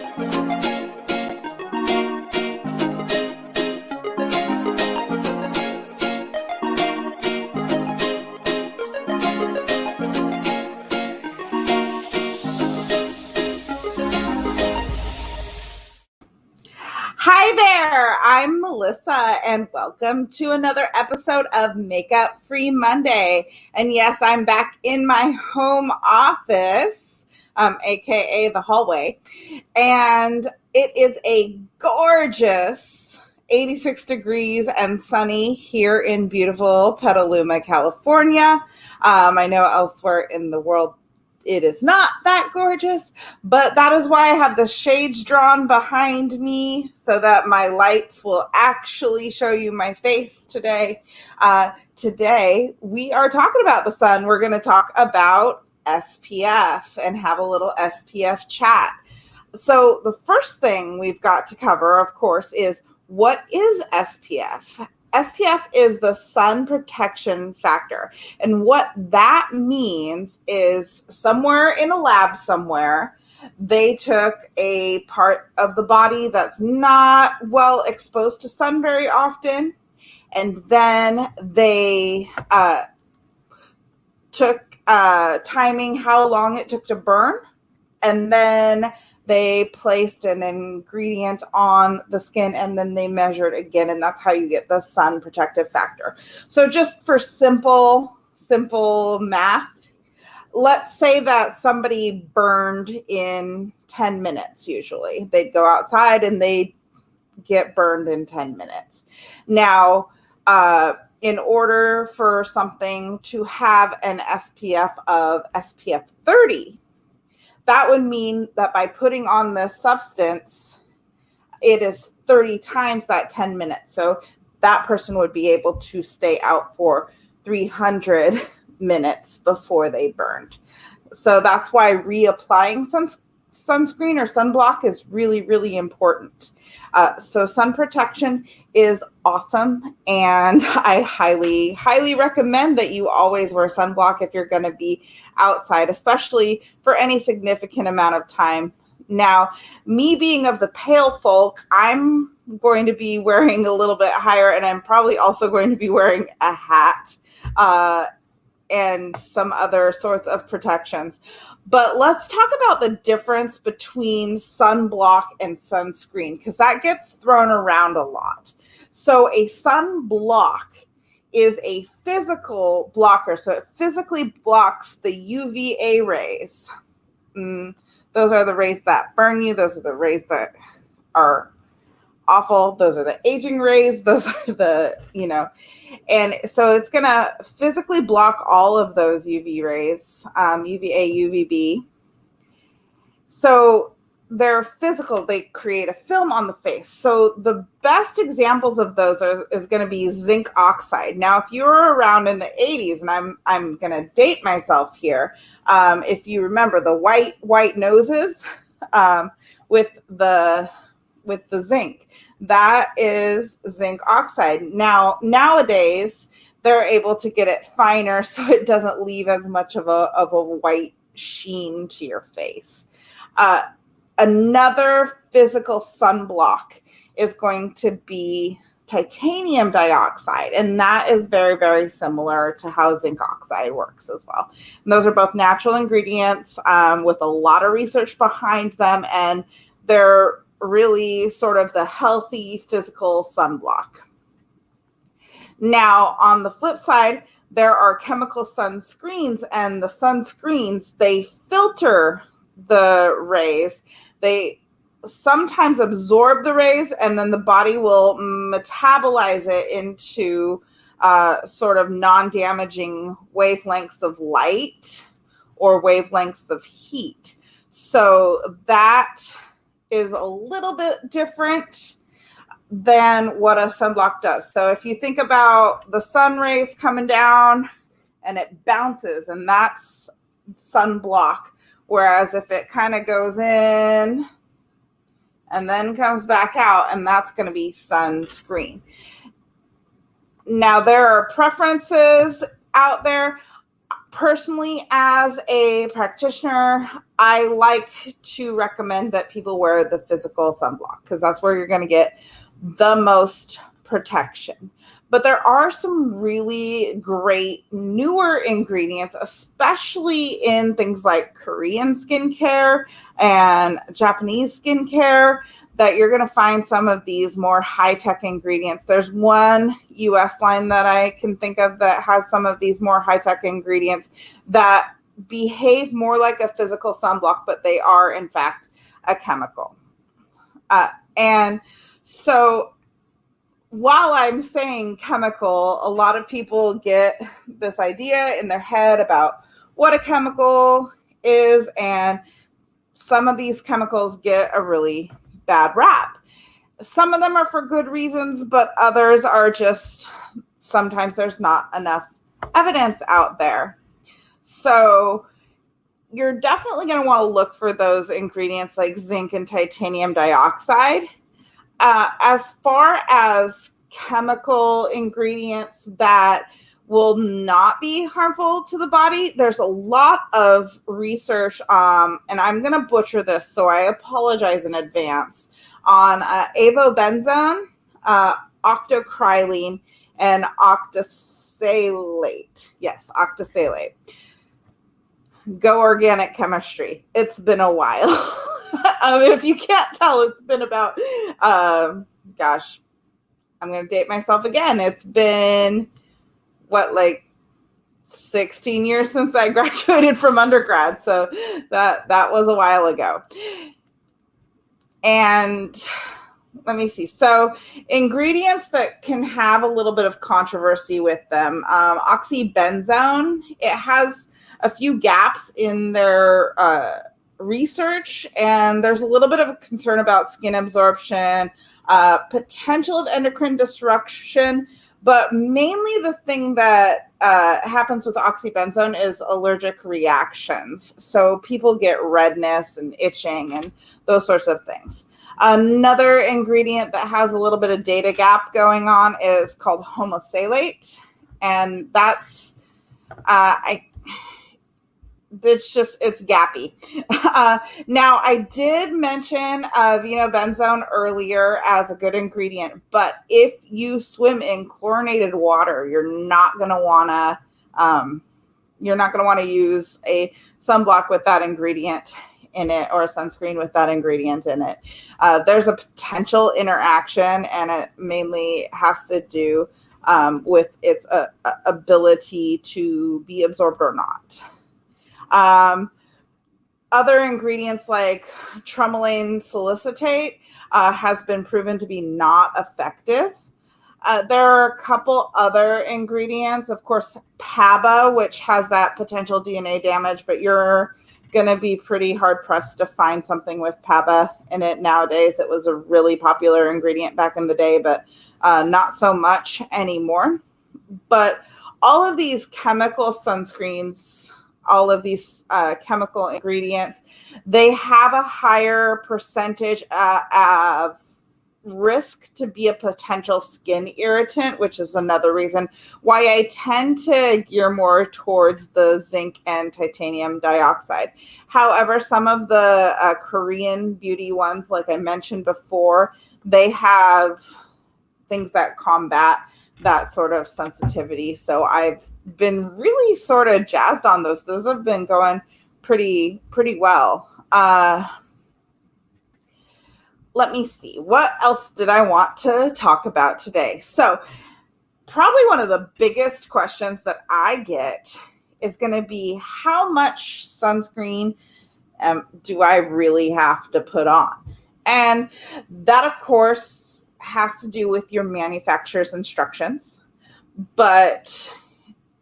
Hi there, I'm Melissa, and welcome to another episode of Makeup Free Monday. And yes, I'm back in my home office, aka the hallway, and it is a gorgeous 86 degrees and sunny here in beautiful Petaluma, California. I know elsewhere in the world it is not that gorgeous, but that is why I have the shades drawn behind me so that my lights will actually show you my face today. Today, we are talking about the sun. We're going to talk about SPF and have a little SPF chat. So the first thing we've got to cover, of course, is what is SPF? SPF is the sun protection factor. And what that means is somewhere in a lab somewhere, they took a part of the body that's not well exposed to sun very often, and then they took timing how long it took to burn, and then they placed an ingredient on the skin and then they measured again, and that's how you get the sun protective factor. So just for simple math, let's say that somebody burned in 10 minutes usually. They'd go outside and they'd get burned in 10 minutes. Now, in order for something to have an SPF of SPF 30, that would mean that by putting on this substance, it is 30 times that 10 minutes. So that person would be able to stay out for 300 minutes before they burned. So that's why reapplying sunscreen or sunblock is really, really important. So sun protection is awesome, and I highly, highly recommend that you always wear sunblock if you're going to be outside, especially for any significant amount of time. Now, me being of the pale folk, I'm going to be wearing a little bit higher, and I'm probably also going to be wearing a hat and some other sorts of protections. But let's talk about the difference between sunblock and sunscreen, because that gets thrown around a lot. So a sunblock is a physical blocker. So it physically blocks the UVA rays. Those are the rays that burn you. Those are the rays that are awful. Those are the aging rays. Those are the, and so it's going to physically block all of those UV rays, UVA, UVB. So they're physical. They create a film on the face. So the best examples of those is going to be zinc oxide. Now, if you were around in the 80s, and I'm going to date myself here, if you remember the white noses with the zinc, that is zinc oxide. Now, nowadays, they're able to get it finer so it doesn't leave as much of a white sheen to your face. Another physical sunblock is going to be titanium dioxide, and that is very, very similar to how zinc oxide works as well. And those are both natural ingredients with a lot of research behind them, and they're really sort of the healthy physical sunblock. Now, on the flip side, there are chemical sunscreens, and the sunscreens, they filter the rays. They sometimes absorb the rays, and then the body will metabolize it into sort of non-damaging wavelengths of light or wavelengths of heat. So that is a little bit different than what a sunblock does. So if you think about the sun rays coming down and it bounces, and that's sunblock. Whereas if it kind of goes in and then comes back out, and that's going to be sunscreen. Now, there are preferences out there. Personally, as a practitioner, I like to recommend that people wear the physical sunblock because that's where you're going to get the most protection. But there are some really great newer ingredients, especially in things like Korean skincare and Japanese skincare, that you're going to find some of these more high-tech ingredients. There's one US line that I can think of that has some of these more high-tech ingredients that behave more like a physical sunblock, but they are, in fact, a chemical. And so while I'm saying chemical, a lot of people get this idea in their head about what a chemical is, and some of these chemicals get a really bad rap. Some of them are for good reasons, but others are just sometimes there's not enough evidence out there. So you're definitely going to want to look for those ingredients like zinc and titanium dioxide. As far as chemical ingredients that will not be harmful to the body, there's a lot of research, and I'm going to butcher this, so I apologize in advance, on avobenzone, octocrylene, and octosalate. Yes, octosalate. Go organic chemistry. It's been a while. If you can't tell, it's been about, I'm going to date myself again. It's been, 16 years since I graduated from undergrad. So that was a while ago. And let me see. So ingredients that can have a little bit of controversy with them. Oxybenzone, it has a few gaps in their research, and there's a little bit of a concern about skin absorption, potential of endocrine disruption, but mainly the thing that happens with oxybenzone is allergic reactions. So people get redness and itching and those sorts of things. Another ingredient that has a little bit of data gap going on is called homosalate, and that's it's gappy. Now, I did mention benzone earlier as a good ingredient, but if you swim in chlorinated water, you're not going to want to use a sunblock with that ingredient in it, or a sunscreen with that ingredient in it. There's a potential interaction, and it mainly has to do with its ability to be absorbed or not. Other ingredients like tremolane salicyate has been proven to be not effective. There are a couple other ingredients, of course, PABA, which has that potential DNA damage, but you're going to be pretty hard pressed to find something with PABA in it nowadays. It was a really popular ingredient back in the day, but not so much anymore. But all of these chemical sunscreens, all of these chemical ingredients, they have a higher percentage of risk to be a potential skin irritant, which is another reason why I tend to gear more towards the zinc and titanium dioxide. However, some of the Korean beauty ones, like I mentioned before, they have things that combat that sort of sensitivity. So I've been really sort of jazzed on those. Those have been going pretty well. Let me see. What else did I want to talk about today? So probably one of the biggest questions that I get is going to be, how much sunscreen do I really have to put on? And that, of course, has to do with your manufacturer's instructions. But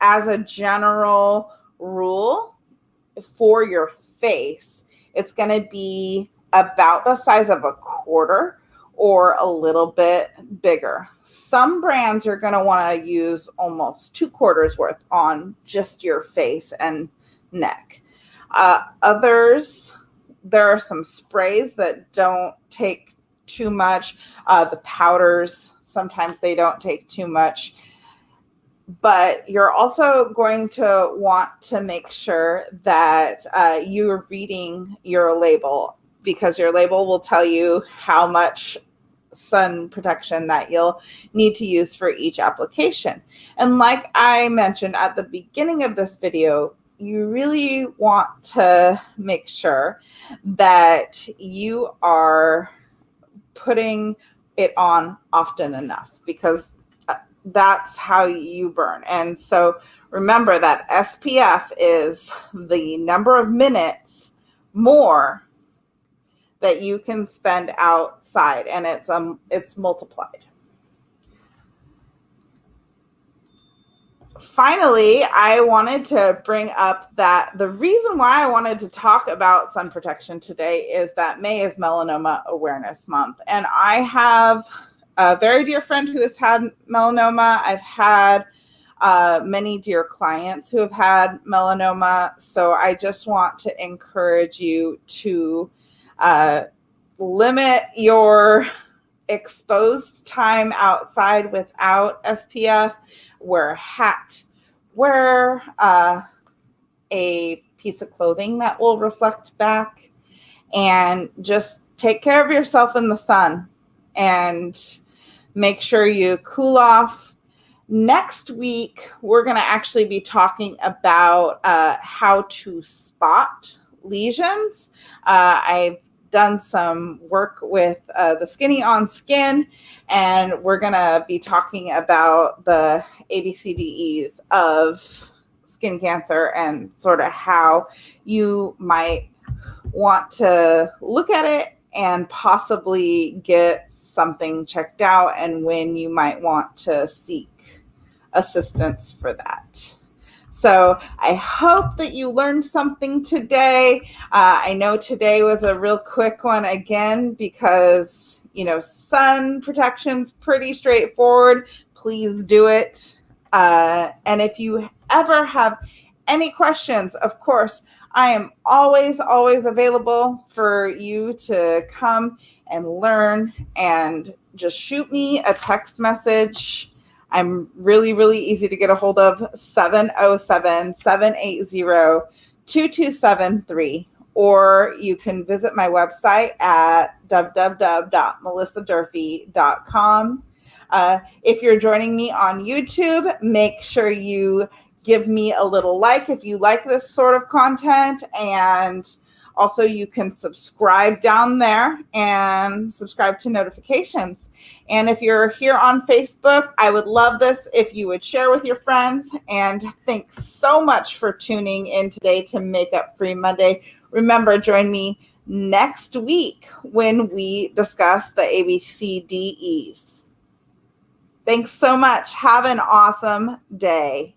as a general rule for your face, it's going to be about the size of a quarter or a little bit bigger. Some brands are going to want to use almost 2 quarters worth on just your face and neck. Others, there are some sprays that don't take too much. The powders, sometimes they don't take too much. But you're also going to want to make sure that you're reading your label, because your label will tell you how much sun protection that you'll need to use for each application. And like I mentioned at the beginning of this video, you really want to make sure that you are putting it on often enough, because that's how you burn. And so remember that SPF is the number of minutes more that you can spend outside, and it's multiplied. Finally, I wanted to bring up that the reason why I wanted to talk about sun protection today is that May is Melanoma Awareness Month. And I have a very dear friend who has had melanoma. I've had many dear clients who have had melanoma. So I just want to encourage you to limit your exposed time outside without SPF. Wear a hat, wear a piece of clothing that will reflect back, and just take care of yourself in the sun and make sure you cool off. Next week, we're going to actually be talking about how to spot lesions. I've done some work with the Skinny on Skin, and we're going to be talking about the ABCDEs of skin cancer and sort of how you might want to look at it and possibly get something checked out, and when you might want to seek assistance for that. So I hope that you learned something today. I know today was a real quick one again, because, sun protection's pretty straightforward. Please do it. And if you ever have any questions, of course, I am always available for you to come and learn, and just shoot me a text message. I'm really easy to get a hold of, 707-780-2273. Or you can visit my website at www.melissadurfee.com. If you're joining me on YouTube, make sure you give me a little like if you like this sort of content, and also you can subscribe down there and subscribe to notifications. And if you're here on Facebook, I would love this if you would share with your friends. And thanks so much for tuning in today to Makeup Free Monday. Remember, join me next week when we discuss the ABCDEs. Thanks so much. Have an awesome day.